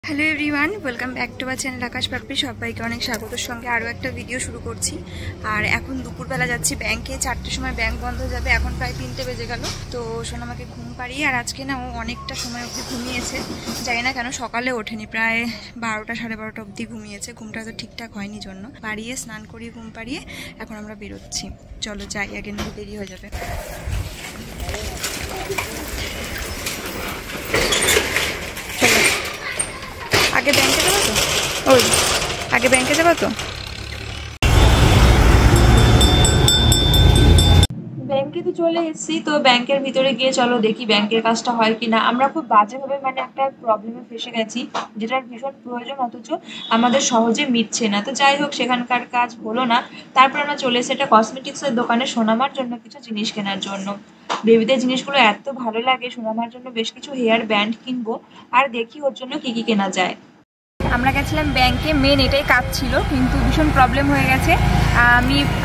Hello everyone, welcome back to my channel Akash Papri. সবাইকে অনেক স্বাগতের সঙ্গে আরও একটা ভিডিও শুরু করছি। আর এখন দুপুরবেলা যাচ্ছি ব্যাংকে। 4টের সময় ব্যাংক বন্ধ হয়ে যাবে, এখন প্রায় 3টে বেজে গেল। তো সোনামাকে ঘুম পাড়িয়ে, আর আজকে না ও অনেকটা সময় অবধি ঘুমিয়েছে, জানি না কেন সকালে ওঠেনি, প্রায় 12টা সাড়ে 12টা অবধি ঘুমিয়েছে। ঘুমটা তো ঠিকঠাক হয়নি জন্য পাড়িয়ে স্নান করিয়ে ঘুম পাড়িয়ে এখন আমরা বেরোচ্ছি। চলো যাই, আগে না দেরি হয়ে যাবে। আগে ব্যাংকে যাবো তো, আগে ব্যাংকে যাবো তো। ব্যাংকে তো চলে এসেছি, তো ব্যাংকের ভিতরে গিয়ে চলো দেখি ব্যাংকের কাজটা হয় কিনা। আমরা খুব বাজেভাবে একটা প্রবলেমে ফেসে গেছি, যেটার ভীষণ প্রয়োজন অথচ আমাদের সহজে মিটছে না। তো যাই হোক, সেখানকার কাজ হলো না। তারপর আমরা চলে এসেছি একটা কসমেটিক্সের দোকানে সোনামার জন্য কিছু জিনিস কেনার জন্য। বেবিদের জিনিসগুলো এত ভালো লাগে, সোনামার জন্য বেশ কিছু হেয়ার ব্যান্ড কিনবো, আর দেখি ওর জন্য কি কি কেনা যায়। আমরা গেছিলাম ব্যাংকে, মেন এটাই কাজ ছিল, কিন্তু ভীষণ প্রবলেম হয়ে গেছে।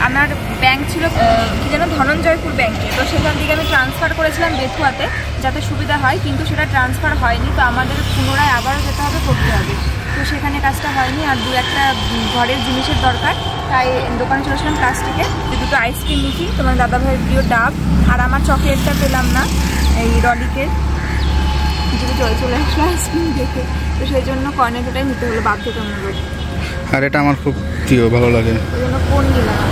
আমার ব্যাংক ছিল কি যেন ধনঞ্জয়পুর ব্যাংকে, তো সেখান থেকে আমি ট্রান্সফার করেছিলাম বেথুয়াতে, যাতে সুবিধা হয়, কিন্তু সেটা ট্রান্সফার হয়নি। তো আমাদের পুনরায় আবারও যেতে হবে, করতে হবে। তো সেখানে কাজটা হয়নি, আর দু একটা ঘরের জিনিসের দরকার, তাই দোকানে চলেছিলাম কাজ থেকে। দুটো আইসক্রিম নিচ্ছি, তোমার দাদাভাইয়ের প্রিয় ডাব, আর আমার চকলেটটা পেলাম না, এই রলিকের, চলে আসলো আইসক্রিম দেখে। তো সেই জন্য কর্নেটোটাই নিতে হলো বাধ্যতামূলক। আর এটা আমার খুব প্রিয়, ভালো লাগে। ওই জন্য কোন নিলাম,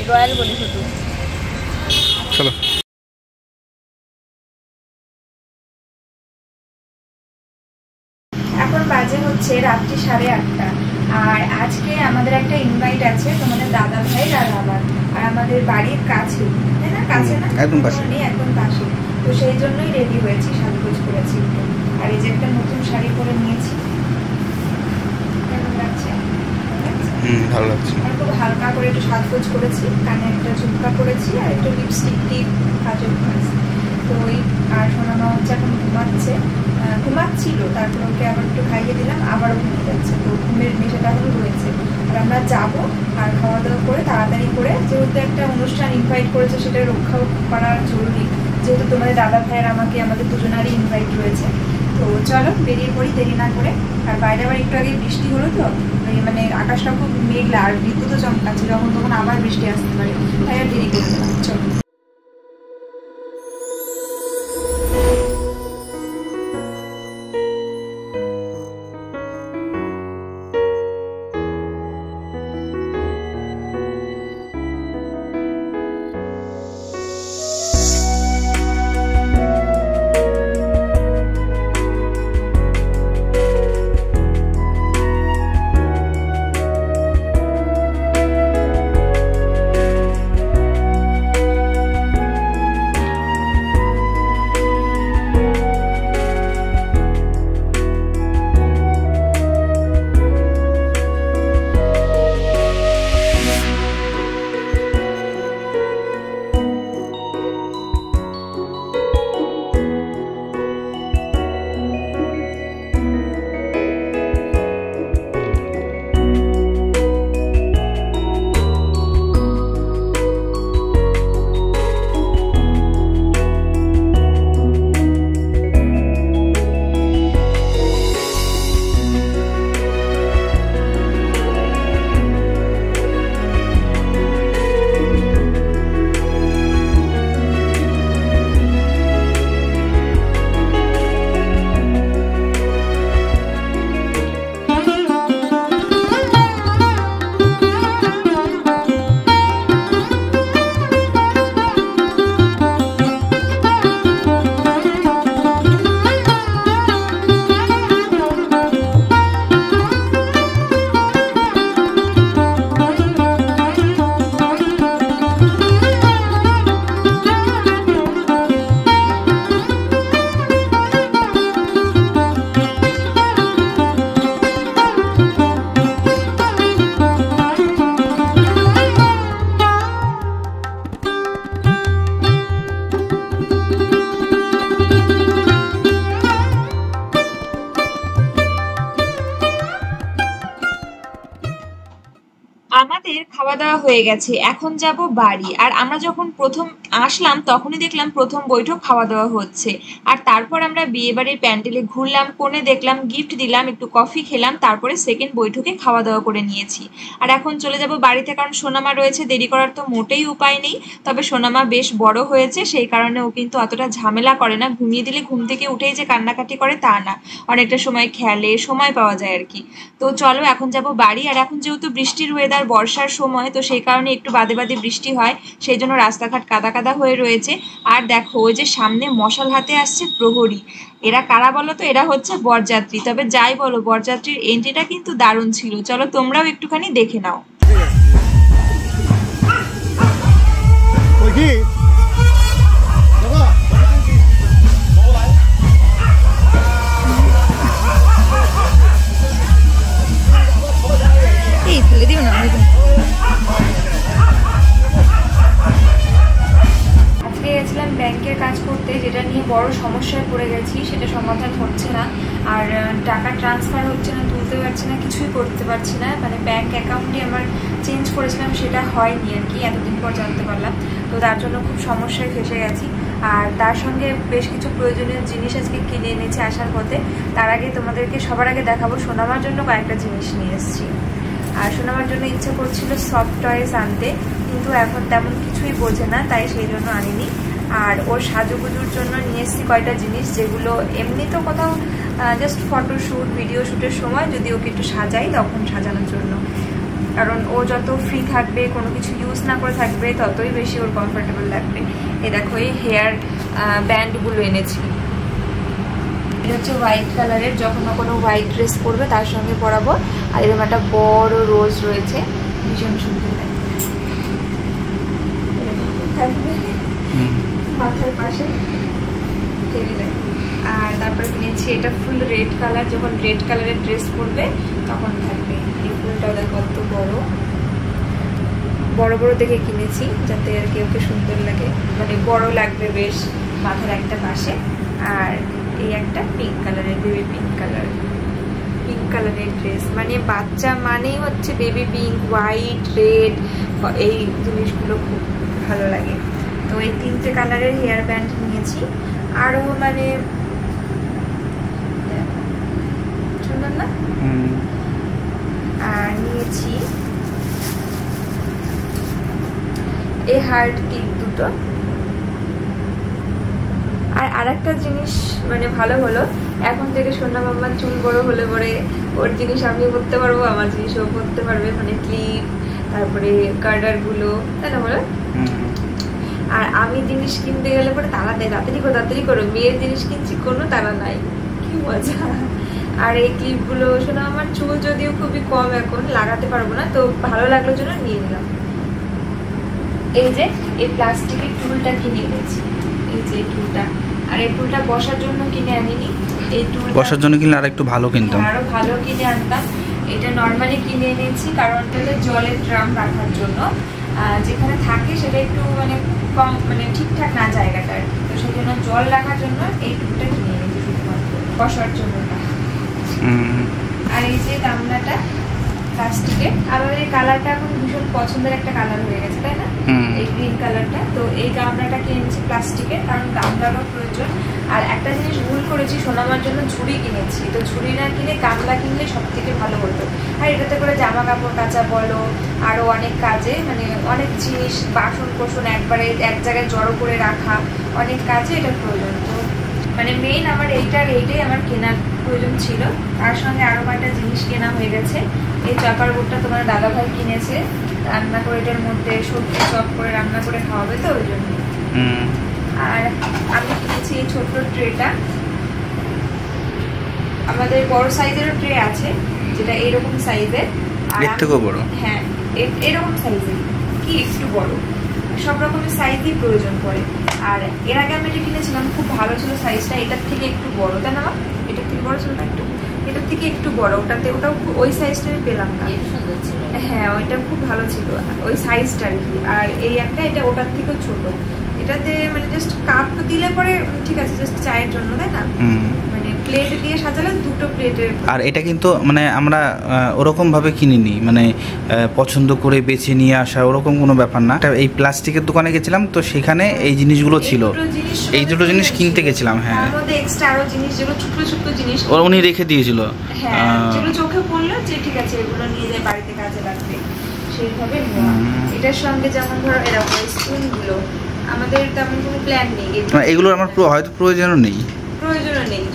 রয়্যাল বলি শুধু। চলো। এখন বাজে হচ্ছে রাত্রি 8:30, আর আজকে আমাদের একটা ইনভাইট আছে তোমাদের দাদা ভাই আর আমার, আর আমাদের বাড়ির কাছে, তাই না? কাছে না, একদম পাশে, একদম পাশে। তো সেই জন্যই রেডি হয়েছি, সাজগোজ করেছি। আর এই যে একটা নতুন শাড়ি পরে নিয়েছি, কেমন লাগছে? ভালো লাগছে। আর খুব হালকা করে একটু সাজগোজ করেছি, কানে একটা ঝুমকা করেছি, আর একটু লিপস্টিক টিপ কাজল করেছি। তো ওই, আর সোনামা হচ্ছে এখন ঘুমাচ্ছিল, তারপর ওকে আবার একটু খাইয়ে দিলাম, আবারও ঘুমিয়ে যাচ্ছে। তো ঘুমের নেশাটা এখন রয়েছে। আর আমরা যাবো, আর খাওয়া দাওয়া করে তাড়াতাড়ি করে, যেহেতু একটা অনুষ্ঠান ইনভাইট করেছে, সেটা রক্ষা করা জরুরি, যেহেতু তোমাদের দাদা ভাইয়ের আমাদের দুজনারই ইনভাইট রয়েছে। তো চলো বেরিয়ে পড়ি দেরি না করে। আর বাইরে আবার একটু আগে বৃষ্টি হলো, তো আকাশটা খুব মেঘলা, আর বিদ্যুৎও চমকাচ্ছে, যখন তখন আবার বৃষ্টি আসতে পারে, তাই আর দেরি করতে না। চলো। খাওয়া দাওয়া হয়ে গেছে, এখন যাব বাড়ি। আর আমরা যখন প্রথম আসলাম তখনই দেখলাম প্রথম বৈঠক খাওয়া দাওয়া হচ্ছে। আর তারপর আমরা বিয়ে বাড়ির প্যান্ডেলে ঘুরলাম, কোণে দেখলাম, গিফট দিলাম, একটু কফি খেলাম, তারপরে সেকেন্ড বৈঠকে খাওয়া দাওয়া করে নিয়েছি। আর এখন চলে যাব বাড়িতে, কারণ সোনামা রয়েছে, দেরি করার তো মোটেই উপায় নেই। তবে সোনামা বেশ বড় হয়েছে, সেই কারণে ও কিন্তু অতটা ঝামেলা করে না, ঘুমিয়ে দিলে ঘুম থেকে উঠেই যে কান্নাকাটি করে তা না, অনেকটা সময় খেলে, সময় পাওয়া যায় আর কি। তো চলো এখন যাব বাড়ি। আর এখন যেহেতু বৃষ্টির ওয়েদার, বর্ষার সময়, তো সেই কারণে একটু বাদে বাদে বৃষ্টি হয়, সেই জন্য রাস্তাঘাট কাদা কাদা হয়ে রয়েছে। আর দেখো ওই যে সামনে মশাল হাতে আসছে প্রহরী, এরা কারা বলো তো? এরা হচ্ছে বরযাত্রী। তবে যাই বলো, বরযাত্রীর এন্ট্রিটা কিন্তু দারুণ ছিল, চলো তোমরাও একটুখানি দেখে নাও। ফেলে দিও না। আজকে গেছিলাম ব্যাংকের কাজ করতে, যেটা নিয়ে বড় সমস্যায় পড়ে গেছি, সেটা সমাধান হচ্ছে না। আর টাকা ট্রান্সফার হচ্ছে না, তুলতে পারছি না, কিছুই করতে পারছি না। মানে ব্যাংক অ্যাকাউন্টে আমার চেঞ্জ করেছিলাম, সেটা হয়নি আর কি, এতদিন পর জানতে পারলাম। তো তার জন্য খুব সমস্যায় ফেসে গেছি। আর তার সঙ্গে বেশ কিছু প্রয়োজনীয় জিনিস আজকে কিনে এনেছি আসার পথে। তার আগে তোমাদেরকে সবার আগে দেখাবো সোনামার জন্য কয়েকটা জিনিস নিয়ে এসেছি। আর সোনামার জন্য ইচ্ছা করছিল সফট টয়েস আনতে, কিন্তু এখন তেমন কিছুই বোঝে না, তাই সেই জন্য আনিনি। আর ওর সাজুগুজুর জন্য নিয়ে এসেছি কয়টা জিনিস, যেগুলো এমনি তো কোথাও জাস্ট ফটোশ্যুট, ভিডিও শ্যুটের সময় যদি ওকে একটু সাজাই তখন সাজানোর জন্য। কারণ ও যত ফ্রি থাকবে, কোনো কিছু ইউজ না করে থাকবে, ততই বেশি ওর কমফোর্টেবল লাগবে। এই দেখো এই হেয়ার ব্যান্ডগুলো এনেছি, এটা হচ্ছে হোয়াইট কালারের, যখন ও কোনো হোয়াইট ড্রেস পরবে তার সঙ্গে পরাবো। আর এরকম একটা বড় রোজ রয়েছে, ভীষণ সুন্দর থাকবে মাথার পাশে। আর তারপরে কিনেছি এটা ফুল রেড কালার, যখন রেড কালারের ড্রেস পরবে তখন থাকবে। এই ফুলটা ওদের কত বড় বড় বড় দেখে কিনেছি, যাতে আর কি ওকে সুন্দর লাগে, মানে বড় লাগবে বেশ মাথার একটা পাশে। আর এই একটা পিঙ্ক কালারের, বেবি পিঙ্ক কালারের ড্রেস, মানে বাচ্চা মানেই হচ্ছে বেবি পিঙ্ক, হোয়াইট, রেড, এই জিনিসগুলো খুব ভালো লাগে। তো এই তিনটে কালারের হেয়ার ব্যান্ড নিয়েছি। আরও মানে সুন্দর না? আর নিয়েছি এই হার্ট টিপ দুটো। আর একটা জিনিস মানে ভালো হলো, এখন থেকে সোনা মাম্মার চুল বড় হলে পরে ওর জিনিস আমি পরতে পারবো, আমার জিনিস ও পরতে পারবে, মানে ক্লিপ, তারপরে কার্ডার গুলো, তাই না বলো? আর আমি জিনিস কিনতে গেলে পরে তারা দেয়, তাড়াতাড়ি করো, মেয়ের জিনিস কিনছি, কোনো তারা নাই, কি মজা। আর এই ক্লিপগুলো শোনা, আমার চুল যদিও খুবই কম, এখন লাগাতে পারবো না, তো ভালো লাগলো জন্য নিয়ে নিলাম। এই যে এই প্লাস্টিকের টুলটা কিনে এনেছি, এই যে টুলটা। আর এই টুলটা বসার জন্য কিনে আনিনি, এই টুল বসার জন্য কিনলে আর একটু ভালো কিনতাম, আরো ভালো কিনে আনতাম। এটা নর্মালি কিনে এনেছি কারণ এটা জলের ড্রাম রাখার জন্য, যেখানে থাকে সেটা একটু মানে কম, মানে ঠিকঠাক না জায়গাটা, তো সেই জন্য জল রাখার জন্য এই টুলটা কিনে এনেছি শুধুমাত্র, বসার জন্য না। আর এই যে গামলাটা প্লাস্টিকের, আমাদের এই কালারটা এখন ভীষণ পছন্দের একটা কালার হয়ে গেছে, তাই না? এই গ্রিন কালারটা। তো এই গামলাটা কিনেছি প্লাস্টিকের, কারণ গামলারও প্রয়োজন। আর একটা জিনিস ভুল করেছি, সোনামার জন্য ঝুড়ি কিনেছি, তো ঝুড়ি না কিনে গামলা কিনলে সব থেকে ভালো হতো। আর এটাতে করে জামা কাপড় কাচা বলো, আরও অনেক কাজে, মানে অনেক জিনিস, বাসন কোসন একবারে এক জায়গায় জড়ো করে রাখা, অনেক কাজে এটা প্রয়োজন। তো মানে মেইন আমার এইটাই আমার কেনার প্রয়োজন ছিল। তার সঙ্গে আরও কয়েকটা জিনিস কেনা হয়ে গেছে। এই চপার বোর্ডটা তোমার দাদাভাই কিনেছে, রান্না করে এটার মধ্যে সবজি চপ করে রান্না করে খাওয়াবে, তো ওই জন্য। আর আমি কিনেছি এই ছোট্ট ট্রেটা, আমাদের বড় সাইজেরও ট্রে আছে, যেটা এরকম সাইজের, আর এর থেকেও বড়, হ্যাঁ এরকম সাইজের, কি একটু বড়, সব রকমের সাইজই প্রয়োজন পড়ে। আর এর আগে আমি এটা কিনেছিলাম, খুব ভালো ছিল সাইজটা, এটার থেকে একটু বড়, তাই না? এটার থেকে বড় ছিল না একটু, এটার থেকে একটু বড়, ওটাও ওই সাইজটা আমি পেলাম না। হ্যাঁ ওইটা খুব ভালো ছিল ওই সাইজটা আর কি। আর এই একটা, এটা ওটার থেকেও ছোট, এটাতে মানে জাস্ট কাপ দিলে পরে ঠিক আছে, জাস্ট চায়ের জন্য, তাই না? মানে প্লেট দিয়ে সাজালে দুটো প্লেটের। আর এটা কিন্তু মানে আমরা ওরকমভাবে কিনিনি, মানে পছন্দ করে বেছে নিয়ে আসা ওরকম কোনো ব্যাপার না। এই প্লাস্টিকের দোকানে গেছিলাম তো সেখানে এই জিনিসগুলো ছিল, এই দুটো জিনিস কিনতে গেছিলাম। হ্যাঁ, তার মধ্যে এক্সট্রা আরো জিনিস যেগুলো ছোট ছোট জিনিস উনি রেখে দিয়েছিল, যেগুলো চোখে পড়লো যে ঠিক আছে এগুলো নিয়ে যায় বাড়িতে কাজে লাগবে সেইভাবে নেওয়া। এটার সঙ্গে যেমন ধরো এরকম স্পুনগুলো আমাদের তেমন কোনো প্ল্যান নেই, এগুলো আমার হয়তো প্রয়োজনও নেই,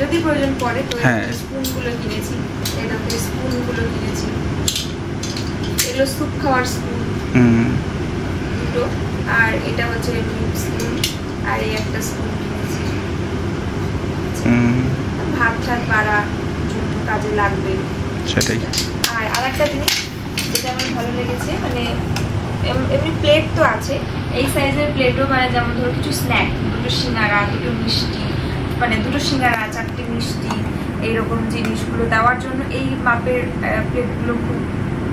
যদি প্রয়োজন পড়ে তো হ্যাঁ স্পুনগুলো কিনেছি। এরকম স্পুনগুলো কিনেছি, এগুলো স্যুপ খাওয়ার স্পুন দুটো, আর এটা হচ্ছে স্পুন, আর এই একটা স্পুন কিনেছি ভাত টাত বাড়া জন্য কাজে লাগবে সেটাই। আর আরেকটা জিনিস যেটা আমার ভালো লেগেছে, মানে এমনি প্লেট তো আছে এই সাইজের প্লেটও, মানে যেমন ধরো কিছু স্ন্যাক, দুটো সিঙ্গারা, দুটো মিষ্টি, মানে দুটো সিঙ্গারা, 4টে মিষ্টি, এইরকম জিনিসগুলো দেওয়ার জন্য এই মাপের প্লেটগুলো খুব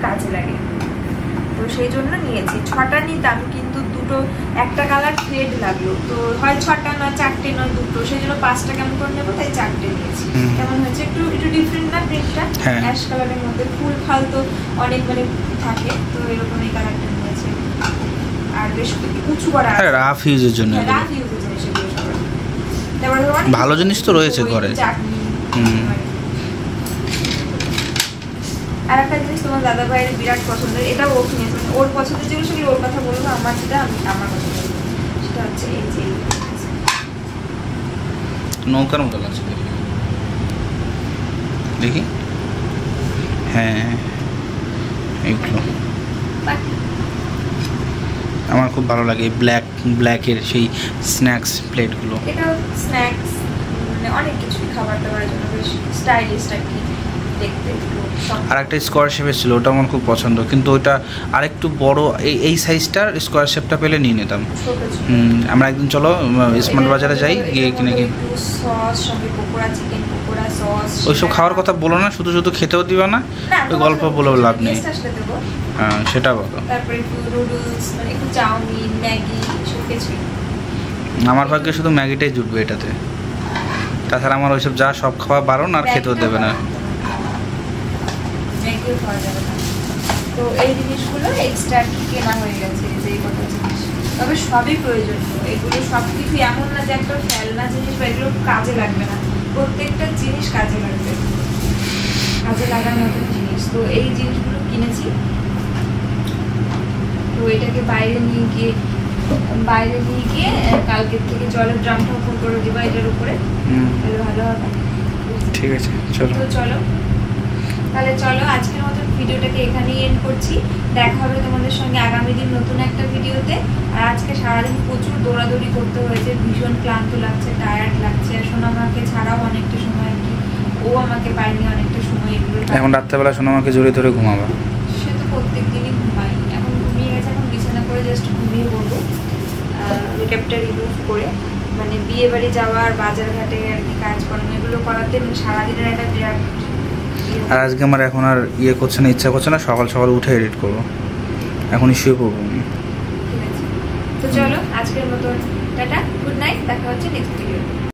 কাজে লাগে। তো সেই জন্য নিয়েছি। 6টা নিতাম কিন্তু দুটো একটা কালার থ্রেড লাগলো, তো হয় 6টা নয় 4টে নয় দুটো, সেই জন্য 5টা কেমন করে নেবো, তাই 4টে নিয়েছি। কেমন হয়েছে একটু ডিফারেন্ট না প্রিন্টটা? অ্যাশ কালারের মধ্যে ফুল ফাল তো অনেক মানে থাকে, তো এরকম এই কালারটা নিয়েছে। আর বেশ উঁচু করা, রাফ ইউজের জন্য, রাফ ইউজের জন্য সেগুলো সবার। ভালো জিনিস তো রয়েছে ঘরে। আর একটা জিনিস তোমার দাদা ভাইয়ের বিরাট পছন্দের, এটাও ও কিনেছে, মানে ওর পছন্দের যেগুলো সেগুলো ওর কথা বলবো, আমার যেটা আমি আমার কথা বলবো, সেটা হচ্ছে এই যে নৌকার মতো লাগছে দেখি। হ্যাঁ এইগুলো আমার খুব ভালো লাগে, ব্ল্যাকের সেই স্ন্যাক্স প্লেটগুলো। এটা স্ন্যাক্স মানে অনেক কিছু খাবার দাবারের জন্য বেশ স্টাইলিশ আর কি দেখতে। আর একটা স্কোয়ার শেপের ছিল, ওটা আমার খুব পছন্দ, কিন্তু ওইটা আরেকটু বড়, এই সাইজটার স্কোয়ার শেপটা পেলে নিয়ে নিতাম। আমরা একদিন চলো স্মার্ট বাজারে যাই, গিয়ে কিনে সস সঙ্গে পকোড়া, চিকেন পকোড়া, সস ওইসব খাওয়ার কথা বলো না, শুধু শুধু খেতেও দিবা না, ওই গল্প বলেও লাভ নেই। হ্যাঁ সেটা বলো। তারপরে একটু নুডলস, মানে একটু চাউমিন, ম্যাগি, সব কিছু। আমার ভাগ্যে শুধু ম্যাগিটাই জুটবে এটাতে, তাছাড়া আমার ওইসব যা সব খাওয়া বারণ, আর খেতেও দেবে না। ম্যাগিও খাওয়া যাবে না। তো এই জিনিসগুলো এক্সট্রা কেনা হয়ে গেছে, যে এই কটা জিনিস, তবে সবই প্রয়োজনীয়। এগুলো সব কিছু এমন না যে একটা ফেলনা জিনিস বা এগুলো কাজে লাগবে না, প্রত্যেকটা জিনিস কাজে লাগবে, কাজে লাগার মতো জিনিস। তো এই জিনিসগুলো কিনেছি। তো এটাকে বাইরে নিয়ে গিয়ে কালকের থেকে জলের ড্রামটা ফুল করে দিবা এটার উপরে, তাহলে ভালো হবে। ঠিক আছে চলো। তো চলো তাহলে, চলো আজকের মতো ভিডিওটাকে এখানেই এন্ড করছি। দেখা হবে তোমাদের সঙ্গে আগামী দিন নতুন একটা ভিডিওতে। আর আজকে সারাদিন প্রচুর দৌড়াদৌড়ি করতে হয়েছে, ভীষণ ক্লান্ত লাগছে, টায়ার্ড লাগছে। আর সোনামাকে ছাড়াও অনেকটা সময় আর কি, ও আমাকে পায়নি অনেকটা সময় এগুলো। এখন রাত্রেবেলা সোনামাকে জড়িয়ে ধরে ঘুমাবো? সে তো প্রত্যেক দিনই ঘুমাই, এখন ঘুমিয়ে গেছে, এখন বিছানা করে জাস্ট ঘুমিয়ে পড়বো মেকআপটা রিমুভ করে। মানে বিয়ে বাড়ি যাওয়ার, বাজার ঘাটে আর কি কাজ করানো, এগুলো করাতে সারাদিনের একটা বিরাট। আর আজকে আমার এখন আর করছে না, ইচ্ছা করছে না, সকাল সকাল উঠে এডিট করবো, এখনই শুয়ে পড়বো আমি। ঠিক আছে, তো চলো আজকের মতো টাটা, গুড নাইট, দেখা হচ্ছে নেক্সট ভিডিও।